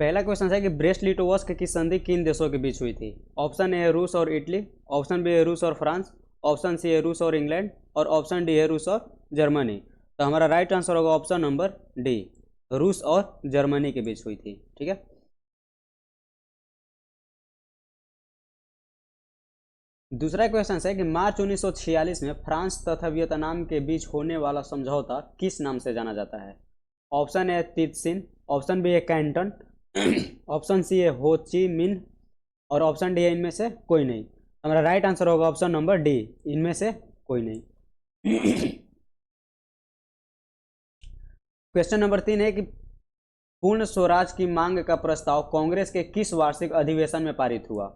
पहला क्वेश्चन है कि ब्रेस्ट लिटोवस्क की संधि किन देशों के बीच हुई थी। ऑप्शन ए है रूस और इटली, ऑप्शन बी है रूस और फ्रांस, ऑप्शन सी है रूस और इंग्लैंड और ऑप्शन डी है रूस और जर्मनी। तो हमारा राइट आंसर होगा ऑप्शन नंबर डी, रूस और जर्मनी के बीच हुई थी। ठीक है, दूसरा क्वेश्चन है कि मार्च 1946 में फ्रांस तथा वियतनाम के बीच होने वाला समझौता किस नाम से जाना जाता है। ऑप्शन ए तितसिन, ऑप्शन बी है कैंटन, ऑप्शन सी है हो ची मिन और ऑप्शन डी है इनमें से कोई नहीं। हमारा राइट आंसर होगा ऑप्शन नंबर डी, इनमें से कोई नहीं। क्वेश्चन नंबर 3 है कि पूर्ण स्वराज की मांग का प्रस्ताव कांग्रेस के किस वार्षिक अधिवेशन में पारित हुआ।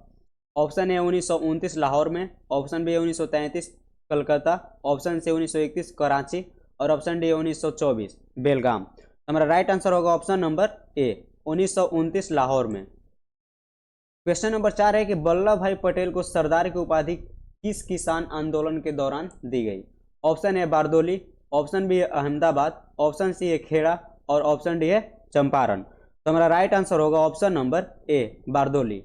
ऑप्शन ए 1929 लाहौर में, option B 1933 Calcutta, option C 1931 Karachi और ऑप्शन डी 1924 बेलगाम। हमारा राइट आंसर होगा ऑप्शन नंबर ए 1929 लाहौर में। क्वेश्चन नंबर 4 है कि वल्लभ भाई पटेल को सरदार की उपाधि किस किसान आंदोलन के दौरान दी गई। Option A Bardoli, option B है अहमदाबाद, ऑप्शन सी है खेड़ा और ऑप्शन डी है चंपारण। तो हमारा राइट आंसर होगा ऑप्शन नंबर ए बारदोली।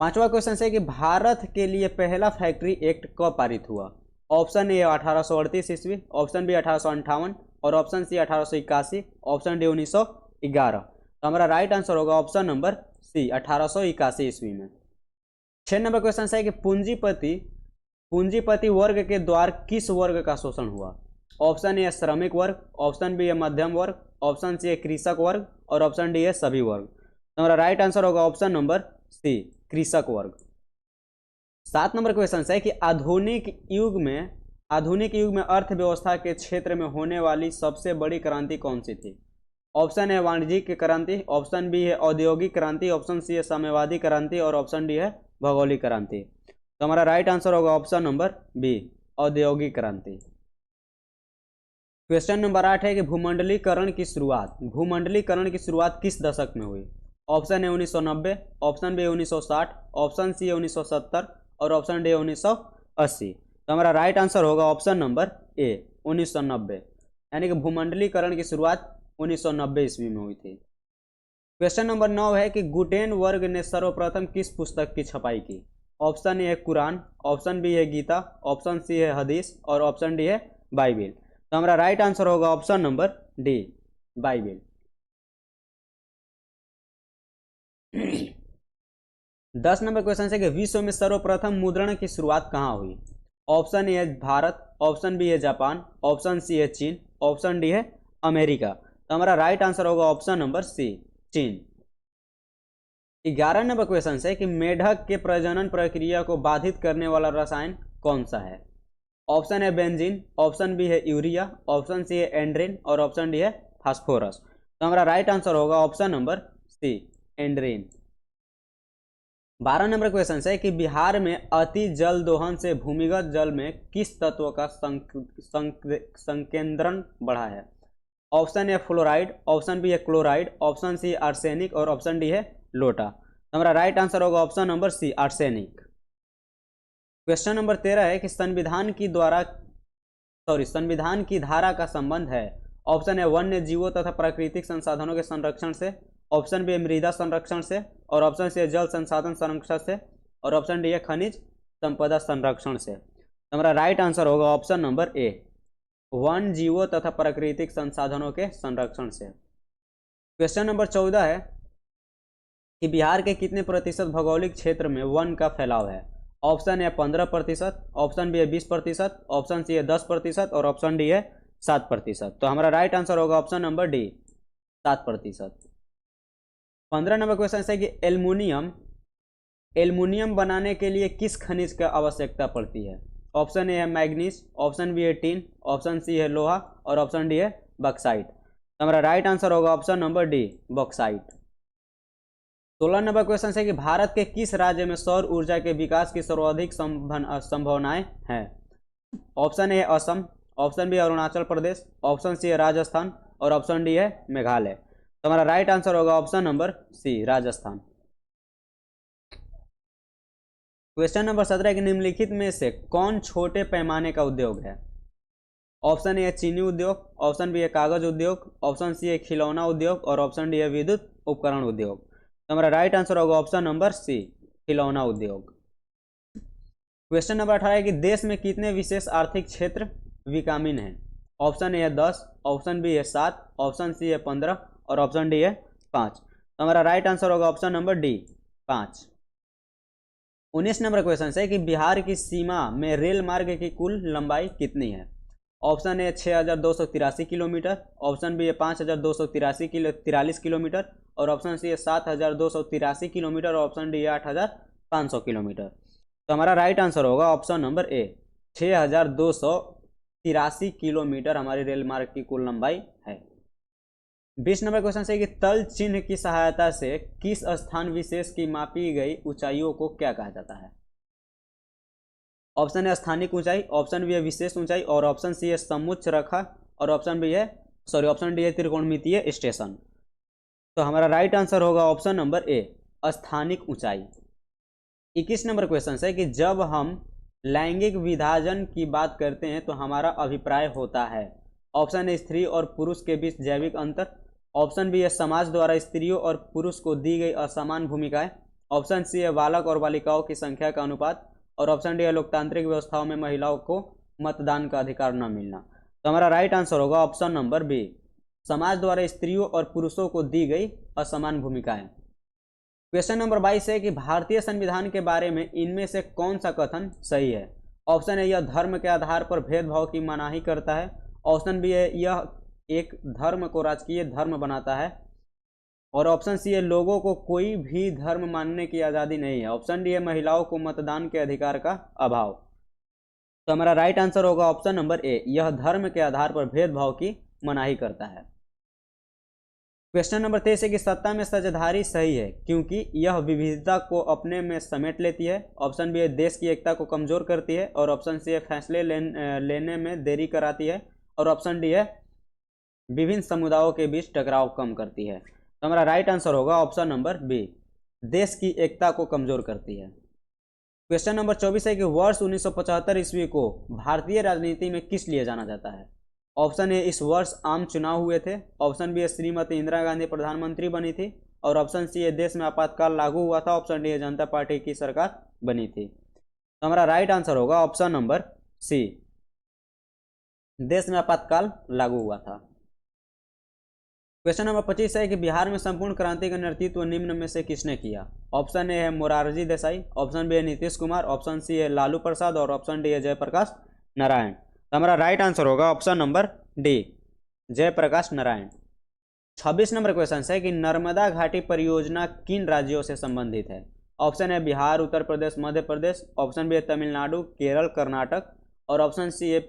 पांचवा क्वेश्चन है कि भारत के लिए पहला फैक्ट्री एक्ट कब पारित हुआ। ऑप्शन ए 1838 ईस्वी, ऑप्शन बी 1858 और ऑप्शन सी 1881, ऑप्शन डी 1911। तो हमारा राइट आंसर होगा ऑप्शन नंबर सी 1881 ईस्वी में। 6 नंबर क्वेश्चन है कि पूंजीपति वर्ग के द्वारा किस वर्ग का शोषण हुआ। ऑप्शन ए श्रमिक वर्ग, ऑप्शन बी है मध्यम वर्ग, ऑप्शन सी है कृषक वर्ग और ऑप्शन डी है सभी वर्ग। तो हमारा राइट आंसर होगा ऑप्शन नंबर सी कृषक वर्ग। 7 नंबर क्वेश्चन है कि आधुनिक युग में अर्थव्यवस्था के क्षेत्र में होने वाली सबसे बड़ी क्रांति कौन सी थी। ऑप्शन है वाणिज्यिक क्रांति, ऑप्शन बी है औद्योगिक क्रांति, ऑप्शन सी है साम्यवादी क्रांति और ऑप्शन डी है भौगोलिक क्रांति। तो हमारा राइट आंसर होगा ऑप्शन नंबर बी औद्योगिक क्रांति। क्वेश्चन नंबर 8 है कि भूमंडलीकरण की शुरुआत किस दशक में हुई। Option A 1990, option B 1960, option C 1970 और ऑप्शन डी 1980। तो हमारा राइट आंसर होगा ऑप्शन नंबर ए 1990, यानी कि भूमंडलीकरण की शुरुआत 1990 ईस्वी में हुई थी। क्वेश्चन नंबर 9 है कि गुटेनबर्ग ने सर्वप्रथम किस पुस्तक की छपाई की। ऑप्शन ए है कुरान, ऑप्शन बी है गीता, ऑप्शन सी है हदीस और ऑप्शन डी है बाइबिल। तो हमारा राइट आंसर होगा option number D Bible. 10 number question है कि विश्व में सर्वप्रथम मुद्रण की शुरुआत कहाँ हुई। ऑप्शन ए है भारत, ऑप्शन बी है जापान, ऑप्शन सी है चीन, ऑप्शन डी है अमेरिका। तो हमारा राइट आंसर होगा ऑप्शन नंबर सी चीन। 11 नंबर क्वेश्चन है कि मेढक के प्रजनन प्रक्रिया को बाधित करने वाला रसायन कौन सा है। ऑप्शन है बेंजीन, ऑप्शन बी है यूरिया, ऑप्शन सी है एंड्रिन और ऑप्शन डी है फास्फोरस। तो हमारा राइट आंसर होगा ऑप्शन नंबर सी एंड्रिन। 12 नंबर क्वेश्चन है कि बिहार में अति जल दोहन से भूमिगत जल में किस तत्व का संकेंद्रण बढ़ा है। Option A fluoride, option B है क्लोराइड, ऑप्शन सी आर्सेनिक और ऑप्शन डी है लोटा। तो हमारा राइट आंसर होगा option number C arsenic. Question number 13 है कि संविधान की धारा का संबंध है। ऑप्शन ए वन्य जीवों तथा प्राकृतिक संसाधनों के संरक्षण से, ऑप्शन बी मृदा संरक्षण से और ऑप्शन सी जल संसाधन संरक्षण से और ऑप्शन डी है खनिज संपदा संरक्षण से। तो हमारा राइट आंसर होगा ऑप्शन नंबर ए वन जीवों तथा प्राकृतिक संसाधनों के संरक्षण से। क्वेश्चन नंबर 14 है कि बिहार के कितने प्रतिशत भौगोलिक क्षेत्र में वन का फैलाव है। ऑप्शन ए 15%, ऑप्शन बी है 20%, ऑप्शन सी है 10% और ऑप्शन डी है 7%। तो हमारा राइट आंसर होगा option number D 7%। 15 number question है कि एल्युमिनियम बनाने के लिए किस खनिज की आवश्यकता पड़ती है। ऑप्शन ए है मैग्नीज, ऑप्शन बी है टीन, ऑप्शन सी है लोहा और ऑप्शन डी है बॉक्साइट। तो हमारा राइट आंसर होगा option number D bauxite. 16 number question है कि भारत के किस राज्य में सौर ऊर्जा के विकास की सर्वाधिक संभावनाएं हैं। Option A Assam, option B Arunachal Pradesh, option C है राजस्थान और ऑप्शन डी है मेघालय। तो हमारा राइट आंसर होगा option number C Rajasthan. Question number 17 कि निम्नलिखित में से कौन छोटे पैमाने का उद्योग है। ऑप्शन ए चीनी उद्योग, ऑप्शन बी है कागज उद्योग, ऑप्शन सी है खिलौना उद्योग और ऑप्शन डी है विद्युत उपकरण उद्योग। तो हमारा राइट आंसर होगा ऑप्शन नंबर सी, खिलौना उद्योग। क्वेश्चन नंबर 18 है कि देश में कितने विशेष आर्थिक क्षेत्र विकामीन हैं? ऑप्शन ए है 10, ऑप्शन बी है 7, ऑप्शन सी है 15 और ऑप्शन डी है 5। तो हमारा राइट आंसर होगा option number D, 5। 19 number question है कि बिहार की सीमा में रेल मार्ग की कुल लंबाई कितनी है? Option A 6283 kilometre, option B है 5243 किलोमीटर और ऑप्शन सी है 7283 किलोमीटर और ऑप्शन डी है 8500 किलोमीटर। तो हमारा राइट आंसर होगा ऑप्शन नंबर ए, 6283 किलोमीटर हमारी रेल मार्ग की कुल लंबाई है। 20 नंबर क्वेश्चन है कि तल चिन्ह की सहायता से किस स्थान विशेष की मापी गई ऊंचाइयों को क्या कहा जाता है? ऑप्शन है स्थानिक ऊंचाई, ऑप्शन बी है विशेष ऊंचाई और ऑप्शन सी है समुच्च रेखा और ऑप्शन डी है त्रिकोणमितीय स्टेशन। तो हमारा राइट आंसर होगा ऑप्शन नंबर ए, स्थानिक ऊंचाई। 21 नंबर क्वेश्चन है कि जब हम लैंगिक विभाजन की बात करते हैं तो हमारा अभिप्राय होता है। ऑप्शन ए स्त्री और पुरुष के बीच जैविक अंतर, ऑप्शन बी है समाज द्वारा स्त्रियों और पुरुष को दी गई असमान भूमिकाएं, ऑप्शन सी है बालक और बालिकाओं की संख्या का अनुपात और ऑप्शन डी है लोकतांत्रिक व्यवस्थाओं में महिलाओं को मतदान का अधिकार न मिलना। तो हमारा राइट आंसर होगा ऑप्शन नंबर बी, समाज द्वारा स्त्रियों और पुरुषों को दी गई असमान भूमिकाएं। क्वेश्चन नंबर 22 है कि भारतीय संविधान के बारे में इनमें से कौन सा कथन सही है? ऑप्शन है यह धर्म के आधार पर भेदभाव की मनाही करता है, ऑप्शन बी है यह एक धर्म को राजकीय धर्म बनाता है और ऑप्शन सी है लोगों को कोई भी धर्म मानने की आज़ादी नहीं है, ऑप्शन डी है महिलाओं को मतदान के अधिकार का अभाव। तो हमारा राइट आंसर होगा ऑप्शन नंबर ए, यह धर्म के आधार पर भेदभाव की मनाही करता है। क्वेश्चन नंबर 23 है कि सत्ता में सत्ताधारी सही है क्योंकि यह विविधता को अपने में समेट लेती है, ऑप्शन बी है देश की एकता को कमजोर करती है और ऑप्शन सी है फैसले लेने में देरी कराती है और ऑप्शन डी है विभिन्न समुदायों के बीच टकराव कम करती है। तो हमारा राइट आंसर होगा ऑप्शन नंबर बी, देश की एकता को कमजोर करती है। क्वेश्चन नंबर 24 है कि वर्ष 1975 ईस्वी को भारतीय राजनीति में किस लिए जाना जाता है? ऑप्शन ए इस वर्ष आम चुनाव हुए थे, ऑप्शन बी श्रीमती इंदिरा गांधी प्रधानमंत्री बनी थी और ऑप्शन सी है देश में आपातकाल लागू हुआ था, ऑप्शन डी है जनता पार्टी की सरकार बनी थी। तो हमारा राइट आंसर होगा ऑप्शन नंबर सी, देश में आपातकाल लागू हुआ था। क्वेश्चन नंबर 25 है कि बिहार में संपूर्ण क्रांति का नेतृत्व निम्न में से किसने किया? ऑप्शन ए है मोरारजी देसाई, ऑप्शन बी है नीतीश कुमार, ऑप्शन सी है लालू प्रसाद और ऑप्शन डी है जयप्रकाश नारायण। तो हमारा राइट आंसर होगा option number D, Jayaprakash Narayan. 26 number question है कि नर्मदा घाटी परियोजना किन राज्यों से संबंधित है? ऑप्शन है बिहार, उत्तर प्रदेश, मध्य प्रदेश, ऑप्शन बी है तमिलनाडु, केरल, कर्नाटक और ऑप्शन सी है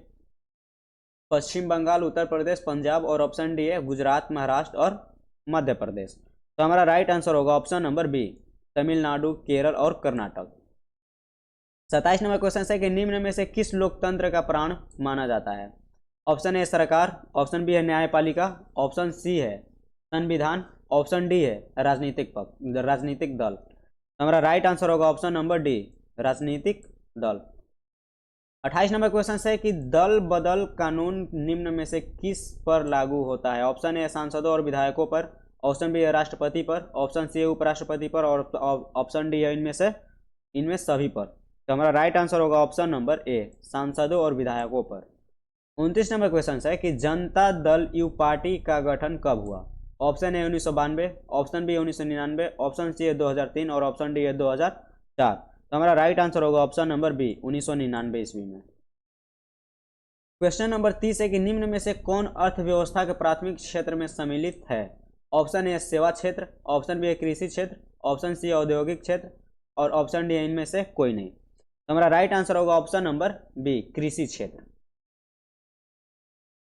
पश्चिम बंगाल, उत्तर प्रदेश, पंजाब और ऑप्शन डी है गुजरात, महाराष्ट्र और मध्य प्रदेश। तो हमारा राइट आंसर होगा option number B, Tamil Nadu, Kerala और कर्नाटक। 27 नंबर क्वेश्चन है कि निम्न में से किस लोकतंत्र का प्राण माना जाता है? ऑप्शन ए सरकार, ऑप्शन बी है न्यायपालिका, ऑप्शन सी है संविधान, ऑप्शन डी है राजनीतिक दल। हमारा राइट आंसर होगा ऑप्शन नंबर डी, राजनीतिक दल। 28 नंबर क्वेश्चन है कि दल बदल कानून निम्न में से किस पर लागू होता है? ऑप्शन ए सांसदों और विधायकों पर, ऑप्शन बी है राष्ट्रपति पर, ऑप्शन सी है उपराष्ट्रपति पर और ऑप्शन डी है इनमें सभी पर। तो हमारा राइट आंसर होगा ऑप्शन नंबर ए, सांसदों और विधायकों पर। 29 नंबर क्वेश्चन है कि जनता दल यू पार्टी का गठन कब हुआ? Option A 1992, option B 1999, option C है 2003 और ऑप्शन डी है 2004। तो हमारा राइट आंसर होगा ऑप्शन नंबर बी, 1999 ईस्वी में। क्वेश्चन नंबर 30 है कि निम्न में से कौन अर्थव्यवस्था के प्राथमिक क्षेत्र में सम्मिलित है? ऑप्शन ए सेवा क्षेत्र, ऑप्शन बी है कृषि क्षेत्र, ऑप्शन सी औद्योगिक क्षेत्र और ऑप्शन डी इनमें से कोई नहीं। तो हमारा राइट आंसर होगा ऑप्शन नंबर बी, कृषि क्षेत्र।